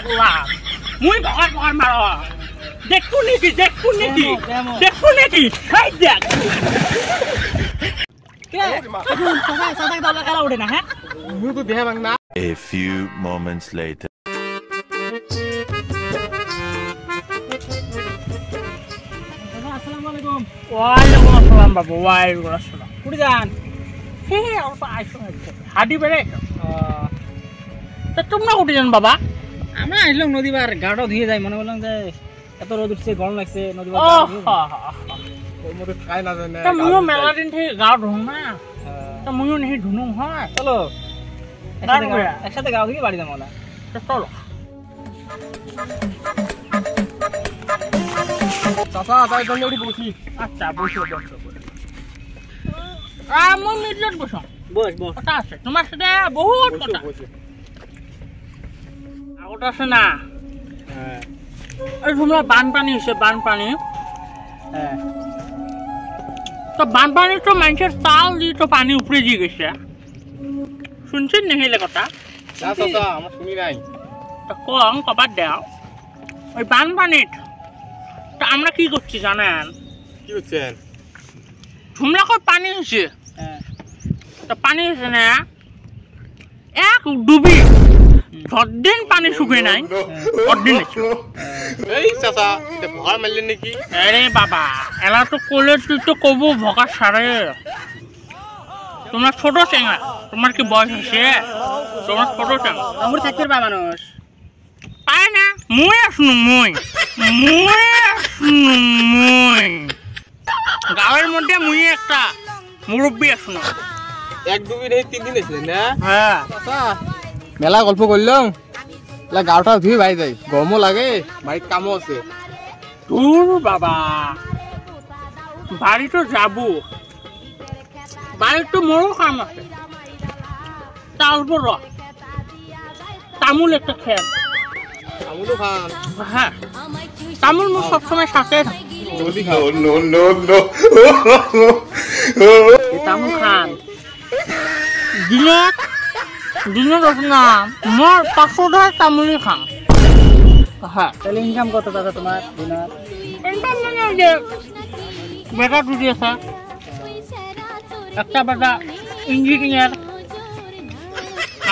করলাম মুই ভগার ভগার মার দেখু নাকি হাই দেখ উঠে না হ্যাঁ A few moments later. ওয়ালাইকুম আসসালাম বাবু ওয়ালাইকুম আসসালাম কুড়ি যান হাঁটি বেড়ে তা তোমরা কুটি যান বাবা আমরা আসলাম নদী বার গাড়ো ধুয়ে যাই মনে করলাম যে এত রোদ উঠছে গরম লাগছে নদী বার মুইও মেলা দিন থেকে গাও ধুম না তা মুইও নেই ধুনুম হয় চলো একসাথে গাও ধুয়ে বাড়ি যাবো না চলো চাচা তাই জন্য বসি আচ্ছা বসো মই মিডলত বসো বস কথা আছে তোমার সাথে বহুত কথা আগত আছে না এই তোমরা বানপানী হৈছে বানপানী তো বানপানী তো মানুষের চাল দি তো পানি উপরে দিয়ে গেছে শুনছেন নেহিলে কথা আমার শুনি নাই তো কম কবার দেও ওই বানপানিত তো আমরা কি করছি জানেন কি হচ্ছেন ঝুমলাকর পানি হয়েছে তো পানি হয়েছে না এক ডুবি দিন পানি শুকিয়ে নাই অদিন এই চাচা এটা ভগার মারলেন নাকি আরে বাবা এলা তো কলে তুই তো কব ভগা সারে তোমরা ছোট চেঙ্গা তোমার কি বয়স হয়েছে তোমার ছোট চেঙ্গা আমার থাকতে পায় মানুষ পায় না মই আসুন মই গাঁয়ের মধ্যে মুই একটা মুরব্বী আসুন এক দুদিন এই 3 দিন এসেছিলেন না হ্যাঁ মেলা গল্প করলাম গাওটা ধুয়ে বাড়ি যাই গরমও লাগে বাড়ির কামও আছে দূর বাবা বাড়ি তো যাবো বাড়ির তো মোরও কাম আছে তালবো র তামুল একটা খেয়ে তামুলও খান হ্যাঁ তামুল মোর সবসময় সাথে তামুল খান দিনত না মোর 500 তামুলই খাম হ্যাঁ তাহলে ইনকাম কত টাকা তোমার দিনের ইনকাম মানে যে বেটা দুটি আছে একটা বেটা ইঞ্জিনিয়ার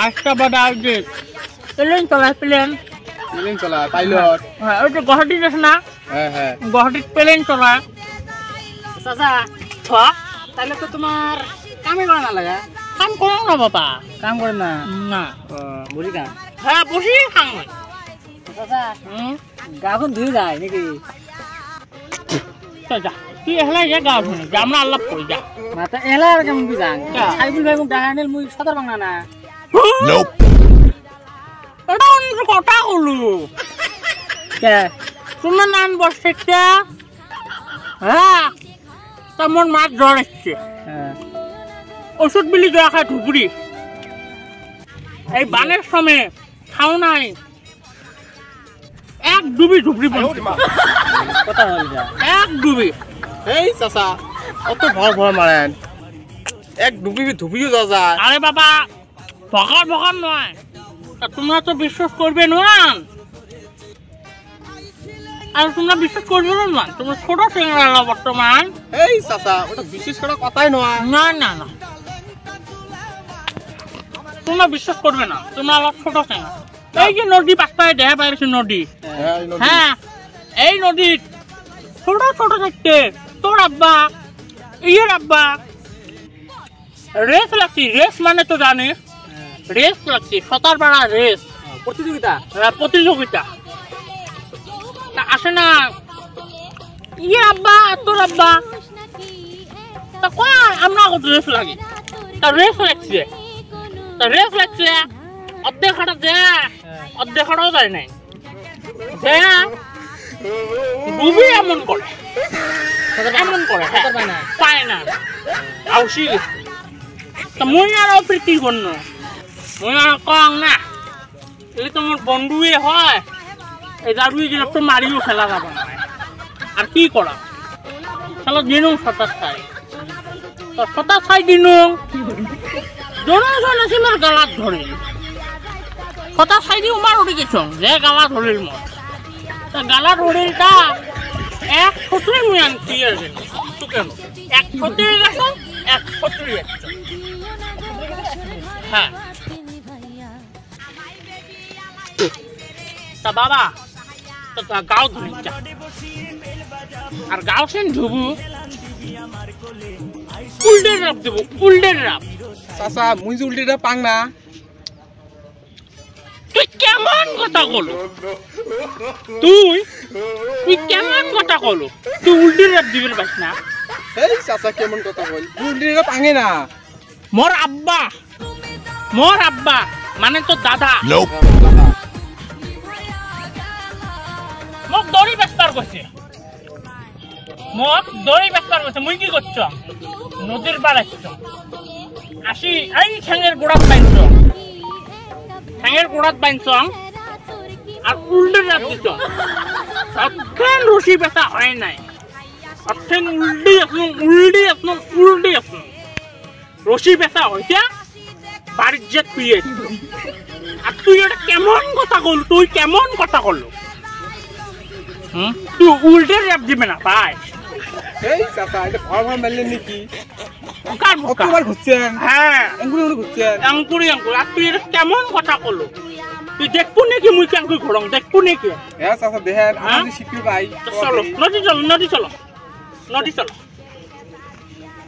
আরেকটা বেটা যে প্লেন চলায় পাইলট হ্যাঁ ওই যে গুয়াহাটিত আছে না হ্যাঁ গুয়াহাটিত প্লেন চলায় চাচা তাহলে তো তোমার কামই করা না লাগে কাম করো না বাবা কাম করে না না বুঝি কাম হ্যাঁ বসি খাম চাচা গাখন ধুয়ে যায় নাকি যা তুই এহলাই যা গাও শুনে যা আমরা আল্লাহ কই যা মাথা এলা আর কেমন কি যান সাইবুল ভাই কোন দেখা আনিল মুই সদর বাংলা না Nope. এটা অন্য কথা হলো কে তোমার নাম বসছে হ্যাঁ তেমন মাছ জ্বর এসছে ওষুধ বিলি জ্বর খায় ধুপুরি এই বানের সময় খাও নাই এক ডুবি ধুপুরি কথা হল যা এক ডুবি এই চাচা অত ভর মারেন এক ধুবিও যাওয়া যায় আরে বাবা ভগার নয় তা তোমরা তো বিশ্বাস করবে নয় আর তোমরা বিশ্বাস করবে না তোমরা ছোট চেঙ্গা বর্তমান এই চাচা ওটা বিশেষ করে কথাই নয় না তোমরা বিশ্বাস করবে না তোমরা আলাদা ছোট চেঙ্গা এই যে নদী পাশটায় দেখা পাইছে নদী হ্যাঁ এই নদীর ছোট থাকতে তোর আব্বা ইয়ের আব্বা রেস লাগছি রেস মানে তো জানিস রেস লাগছি সতার পাড়া রেস প্রতিযোগিতা আসে না ইয়ে আব্বা তোর আব্বা তা কয় আমরা কত রেস লাগি তা রেস লাগছে অর্ধেক হাঁটা যে অর্ধেক হাঁটাও যায় নাই যে ডুবি এমন করে পায় না আউসি তা মই আর প্রীতি করল মই আর কং না এই তো মোর বন্ধুয়ে হয় এই দারুই যে তো মারিও খেলা যাব না আর কি করা খেলা দিনও 27 দিনও জনসন আছে মোর গলাত ধরে কথা সাইডে উমার উঠে গেছ যে গালা ধরিল মত তা গালা ধরিলটা এক ফটুরি মুই আনছি আছে তো কেন এক ফটুরি রাখো এক ফটুরি হ্যাঁ তা বাবা তো গাও ধরিছা আর গাও সেন ঢুবু উল্টের রাপ দেবো উল্টের রাপ চাচা মুই যে উল্টিটা পাং না তুই কেমন কথা কলো তুই কেমন কথা কলো তুই উল্টের রাপ দিবের পাইস না এই চাচা কেমন কথা কই উল্টিটা পাঙে না মোর আব্বা মানে তো দাদা Nope. মোক দড়ি বেচবার কইছে মুই কি করছ নদীর পার আসি এই ঠ্যাঙের গোড়াত বাইনছ আর উল্টে রাখ দিছ অক্ষেন রশি বেচা হয় নাই অক্ষেন উল্টি আসুন রশি বেচা হইছে বাড়ির যে তুই আর তুই এটা কেমন কথা কল তুই উল্টে রেপ দিবে না ভাই এই চাচা এটা ভাড় মেললেন নাকি কার মুখ কতবার ঘুরছেন হ্যাঁ আঙ্গুরি ঘুরছেন আঙ্কুরি আর তুই এটা কেমন কথা কল তুই দেখবো নাকি মুই কেঙ্কুই ঘরং দেখবো নাকি হ্যাঁ চাচা দেখেন আমাদের শিখতে ভাই চলো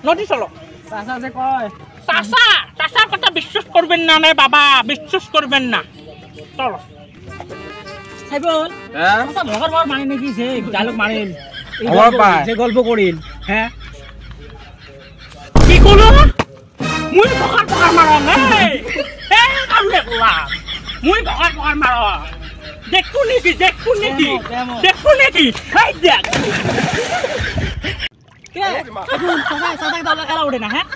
নদী চলো চাচা যে কয় চাচার কথা বিশ্বাস করবেন না রে বাবা বিশ্বাস করবেন না চলো সাইবল হ্যাঁ চাচা ভগর বার মানে নাকি যে ডায়লগ মারেন আমার ভাই যে গল্প করিল হ্যাঁ কি কলো মুই ভগার মারং কামড়ে কোলা মুই ভগার মারং দেখবো নাকি খাই দেখ চাচা দাও এলা ওঠে না হ্যাঁ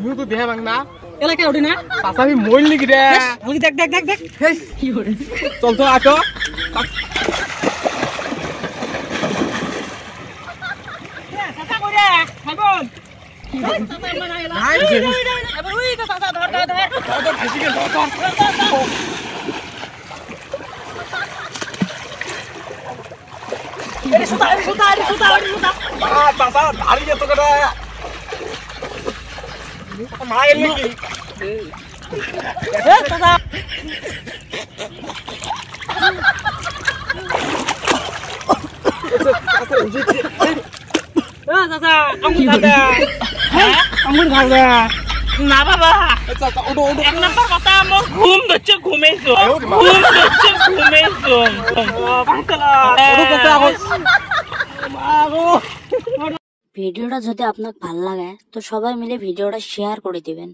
মুই তো দেহে বাং না এলাকা ওঠে না চাচা আমি মইল নাকি রে ওই দেখ কি করে চল তো আটো চাচা কইরা সাইবল চাচা আমরা না এলা ওই তো চাচা ধর হাসি গেল সুতা চাচা ভারী এত করে মারা গেল নাকি চাচা চাচা আঙ্গুর খাবে না বাবা চাচা ওটো এক নম্বর কথা আমার ঘুম ধরছে ঘুমেছো ভিডিওটা যদি আপনাকে ভালো লাগে তো সবাই মিলে ভিডিওটা শেয়ার করে দিবেন।